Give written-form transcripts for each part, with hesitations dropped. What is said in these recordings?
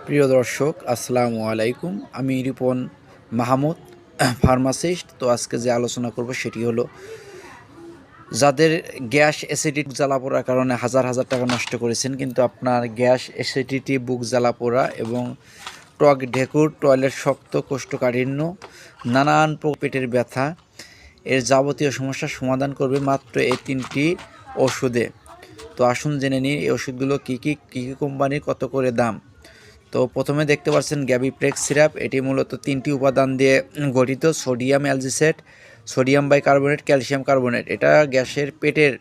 প্রিয় দর্শক আসসালামু আলাইকুম। আমি রিপন মাহমুদ, ফার্মাসিস্ট। তো আজকে যে আলোচনা করব সেটি হলো যাদের গ্যাস অ্যাসিডিটি জ্বালা পোড়ার কারণে হাজার হাজার টাকা নষ্ট করেছেন, কিন্তু আপনার গ্যাস অ্যাসিডিটি, বুক জ্বালা পোড়া এবং টক ঢেকুর, টয়লেট শক্ত, কোষ্ঠকাঠিন্য, নানান পেটের ব্যথা এর যাবতীয় সমস্যার সমাধান করবে মাত্র এই 3টি ওষুধে। তো আসুন জেনে নিই এই ওষুধগুলো কী কী কোম্পানির, কত করে দাম। তো প্রথমে দেখতে পাচ্ছেন গ্যাবিপ্রেক্স সিরাপ। এটি মূলত 3টি উপাদান দিয়ে গঠিত: sodium alginate, sodium bicarbonate, calcium carbonate. এটা গ্যাসের পেটের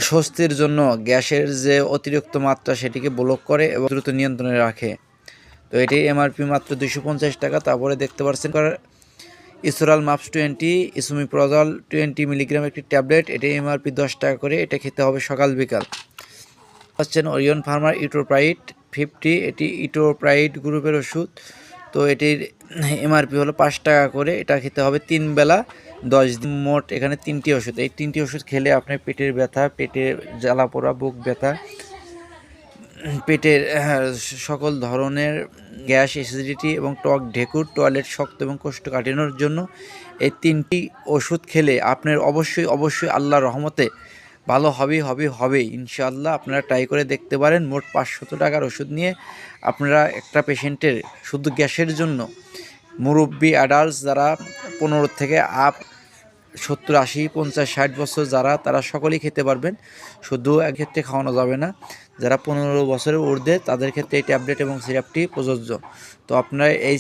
স্বস্তির জন্য গ্যাসের যে অতিরিক্ত মাত্রা সেটিকে ব্লক করে এবং দ্রুত নিয়ন্ত্রণে রাখে। তো এটি এমআরপি মাত্র 250 টাকা। তারপরে দেখতে পাচ্ছেন ইসোরাল মাপস 20, ইসোমিপ্রজল 20 মিলিগ্রাম একটি ট্যাবলেট। এটি এমআরপি 10 টাকা করে। এটা খেতে হবে সকাল বিকাল। পাচ্ছেন ওরিয়ন ফার্মার ইটোপ্রাইট 50, এটি ইটোপ্রাইট গ্রুপের ওষুধ। তো এটির এমআরপি হলো 5 টাকা করে। এটা খেতে হবে 3 বেলা 10 দিন। মোট এখানে 3টি ওষুধ। এই 3টি ওষুধ খেলে আপনার পেটের ব্যথা, পেটের জ্বালা পোড়া, বুক ব্যথা, পেটের সকল ধরনের গ্যাস, অ্যাসিডিটি এবং টক ঢেকুর, টয়লেট শক্ত এবং কোষ্ঠকাঠিন্যর জন্য এই 3টি ওষুধ খেলে আপনার অবশ্যই আল্লাহর রহমতে ভালো হবেই ইনশাআল্লাহ। আপনারা ট্রাই করে দেখতে পারেন। মোট 500 টাকার ওষুধ নিয়ে আপনারা একটা পেশেন্টের শুধু গ্যাসের জন্য, মুরব্বী অ্যাডাল্টস যারা 15 থেকে আপ, 70, 80, 50, 60 বছর যারা, তারা সকলেই খেতে পারবেন। শুধু এক ক্ষেত্রে খাওয়ানো যাবে না। যারা 15 বছরের ঊর্ধ্বে তাদের ক্ষেত্রে এই ট্যাবলেট এবং সিরাপটি প্রযোজ্য। তো আপনারা এই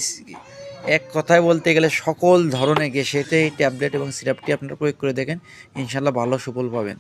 এক কথায় বলতে গেলে সকল ধরনের গ্যাসেতে এই ট্যাবলেট এবং সিরাপটি আপনারা প্রয়োগ করে দেখেন, ইনশাআল্লাহ ভালো সুফল পাবেন।